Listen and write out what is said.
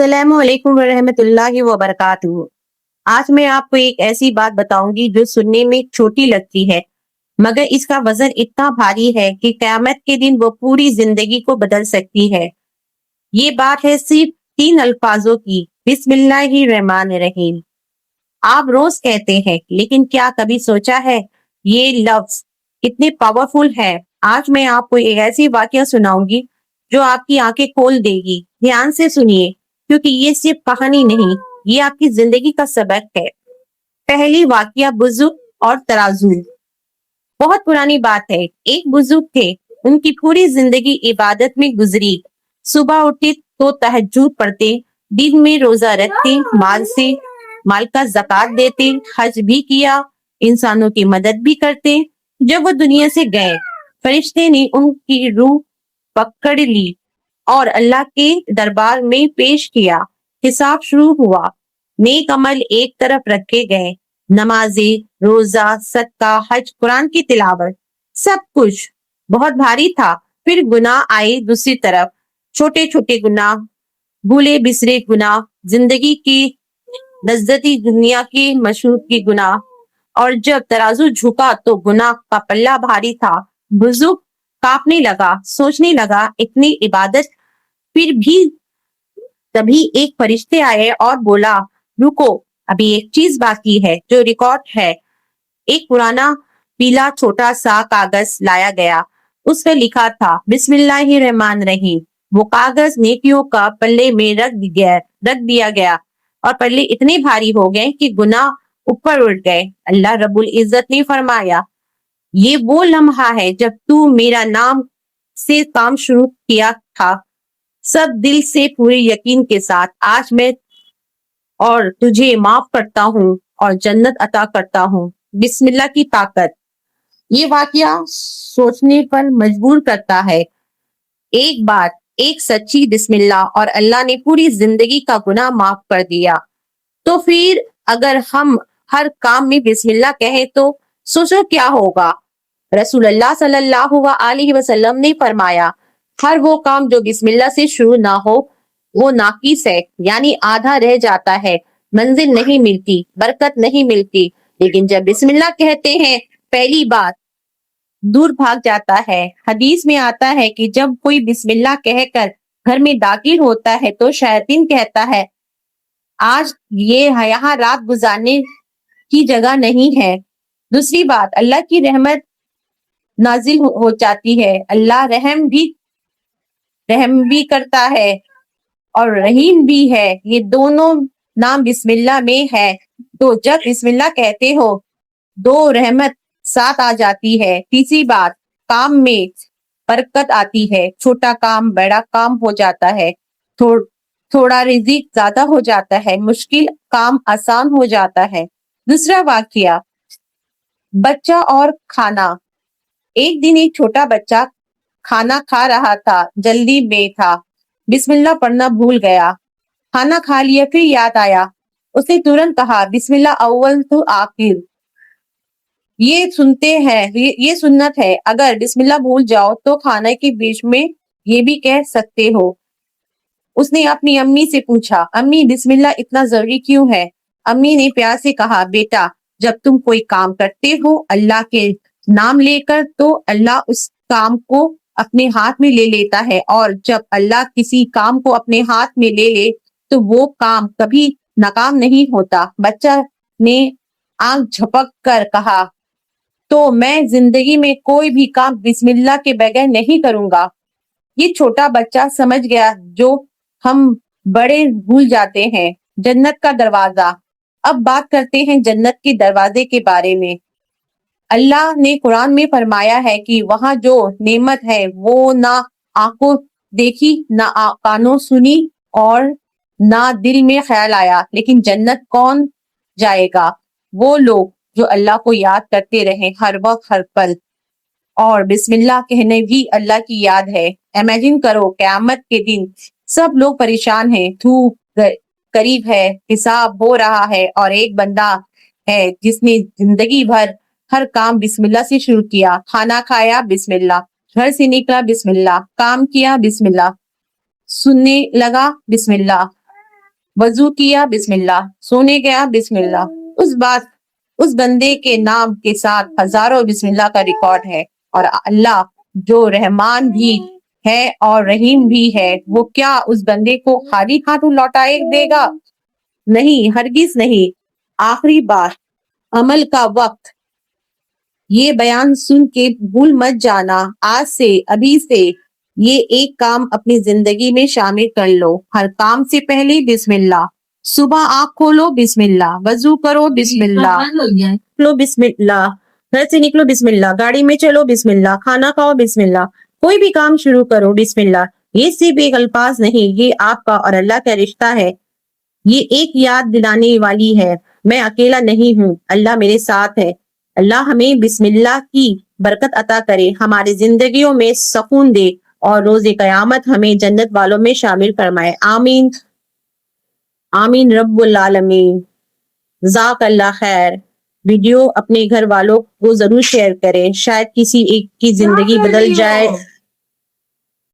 अस्सलाम वालेकुम रहमतुल्लाहि व बरकातुहू। आज मैं आपको एक ऐसी बात बताऊंगी जो सुनने में छोटी लगती है, मगर इसका वजन इतना भारी है कि क़यामत के दिन वो पूरी जिंदगी को बदल सकती है। ये बात है सिर्फ 3 अल्फाजों की, बिस्मिल्लाहिर्रहमानिर्रहीम। आप रोज कहते हैं, लेकिन क्या कभी सोचा है ये लफ्ज इतने पावरफुल है। आज मैं आपको एक ऐसी वाकया सुनाऊंगी जो आपकी आंखें खोल देगी। ध्यान से सुनिए, क्योंकि ये सिर्फ कहानी नहीं, ये आपकी जिंदगी का सबक है। पहली वाकया, बुजुर्ग और तराजू। बहुत पुरानी बात है। एक बुजुर्ग थे, उनकी पूरी जिंदगी इबादत में गुजरी। सुबह उठते तो तहज्जुद पढ़ते, दिन में रोजा रखते, माल का ज़कात देते, हज भी किया, इंसानों की मदद भी करते। जब वो दुनिया से गए, फरिश्ते ने उनकी रूह पकड़ ली और अल्लाह के दरबार में पेश किया। हिसाब शुरू हुआ। नेक अमल एक तरफ रखे गए, नमाजें, रोजा, सदका, हज, कुरान की तिलावत, सब कुछ बहुत भारी था। फिर गुनाह आए दूसरी तरफ, छोटे छोटे गुनाह, भूले बिसरे गुनाह, जिंदगी की लज्जती दुनिया की मशहूर की गुनाह। और जब तराजू झुका तो गुनाह का पल्ला भारी था। बुजुर्ग कांपने लगा, सोचने लगा, इतनी इबादत फिर भी। तभी एक फरिश्ते आए और बोला, रुको, अभी एक चीज बाकी है जो रिकॉर्ड है। एक पुराना पीला छोटा सा कागज लाया गया। उस पर लिखा था बिस्मिल्लाहिर्रहमानिर्रहीम। वो कागज नेकियों का पल्ले में रख दिया गया और पल्ले इतने भारी हो गए कि गुनाह ऊपर उठ गए। अल्लाह रब्बुल इज्जत ने फरमाया, ये वो लम्हा है जब तू मेरा नाम से काम शुरू किया था, सब दिल से पूरे यकीन के साथ। आज मैं और तुझे माफ करता हूँ और जन्नत अता करता हूँ। बिस्मिल्लाह की ताकत। ये वाकया सोचने पर मजबूर करता है। एक बात, एक सच्ची बिस्मिल्लाह और अल्लाह ने पूरी जिंदगी का गुनाह माफ कर दिया। तो फिर अगर हम हर काम में बिस्मिल्लाह कहें तो सोचो क्या होगा। रसूलुल्लाह सल्लल्लाहु अलैहि वसल्लम ने फरमाया, हर वो काम जो बिस्मिल्लाह से शुरू ना हो वो नाकिस है, यानी आधा रह जाता है, मंजिल नहीं मिलती, बरकत नहीं मिलती। लेकिन जब बिस्मिल्लाह कहते हैं, पहली बात दूर भाग जाता है। हदीस में आता है कि जब कोई बिस्मिल्लाह कहकर घर में दाखिल होता है तो शैतान कहता है, आज ये यहाँ रात गुजारने की जगह नहीं है। दूसरी बात, अल्लाह की रहमत नाजिल हो जाती है। अल्लाह रहम भी करता है और रहीम भी है। ये दोनों नाम बिस्मिल्लाह में है। तो जब बिस्मिल्लाह कहते हो, दो रहमत साथ आ जाती है। तीसरी बात, काम में बरकत आती है। छोटा काम बड़ा काम हो जाता है। थोड़ा रिज़िक ज्यादा हो जाता है, मुश्किल काम आसान हो जाता है। दूसरा वाकया, बच्चा और खाना। एक दिन एक छोटा बच्चा खाना खा रहा था, जल्दी में था, बिस्मिल्लाह पढ़ना भूल गया। खाना खा लिया, फिर याद आया, उसने तुरंत कहा, बिस्मिल्लाह अव्वल तो आखिर। ये सुन्नत है। अगर बिस्मिल्लाह भूल जाओ तो खाने के बीच में ये भी कह सकते हो। उसने अपनी अम्मी से पूछा, अम्मी बिस्मिल्लाह इतना जरूरी क्यों है? अम्मी ने प्यार से कहा, बेटा जब तुम कोई काम करते हो अल्लाह के नाम लेकर, तो अल्लाह उस काम को अपने हाथ में ले लेता है, और जब अल्लाह किसी काम को अपने हाथ में ले ले तो वो काम कभी नाकाम नहीं होता। बच्चा ने आंख झपक कर कहा, तो मैं जिंदगी में कोई भी काम बिस्मिल्लाह के बगैर नहीं करूंगा। ये छोटा बच्चा समझ गया जो हम बड़े भूल जाते हैं। जन्नत का दरवाजा। अब बात करते हैं जन्नत के दरवाजे के बारे में। अल्लाह ने कुरान में फरमाया है कि वहां जो नेमत है वो ना आंखों देखी, ना कानों सुनी और ना दिल में ख्याल आया। लेकिन जन्नत कौन जाएगा? वो लोग जो अल्लाह को याद करते रहे हर वक्त हर पल। और बिस्मिल्लाह कहने भी अल्लाह की याद है। इमेजिन करो, क़यामत के दिन सब लोग परेशान हैं, धूप करीब है, हिसाब हो रहा है, और एक बंदा है जिसने जिंदगी भर हर काम बिस्मिल्लाह से शुरू किया। खाना खाया बिस्मिल्लाह, घर से निकला बिस्मिल्लाह, काम किया बिस्मिल्लाह, सुनने लगा बिस्मिल्लाह, وضو کیا بسم اللہ، سونے گیا بسم اللہ، اس بندے کے نام کے ساتھ ہزاروں بسم اللہ کا ریکارڈ ہے، اور اللہ جو رحمان بھی ہے اور رحیم بھی ہے، وہ کیا اس بندے کو خالی ہاتھوں لوٹائے دے گا؟ نہیں، ہرگز نہیں۔ آخری بات، عمل کا وقت۔ یہ بیان سن کے بھول مت جانا، آج سے، ابھی سے یہ ایک کام اپنی زندگی میں شامل کر لو۔ ہر کام سے پہلے بسم اللہ، صبح آنکھ کھولو بسم اللہ، وضو کرو بسم اللہ، نکلو بسم اللہ، گھر سے نکلو بسم اللہ، گاڑی میں چلو بسم اللہ، کھانا کھاؤ بسم اللہ، کوئی بھی کام شروع کرو بسم اللہ۔ یہ صرف ایک الفاظ نہیں، یہ آپ کا اور اللہ کا رشتہ ہے۔ یہ ایک یاد دلانے والی ہے، میں اکیلا نہیں ہوں، اللہ میرے ساتھ ہے۔ اللہ ہمیں بسم اللہ کی برکت عطا کرے، ہماری زندگیوں میں سکون دے، اور روز قیامت ہمیں جنت والوں میں شامل فرمائے۔ آمین آمین رب العالمین۔ جزاک اللہ خیر۔ ویڈیو اپنے گھر والوں کو ضرور شیئر کریں، شاید کسی ایک کی زندگی بدل جائے۔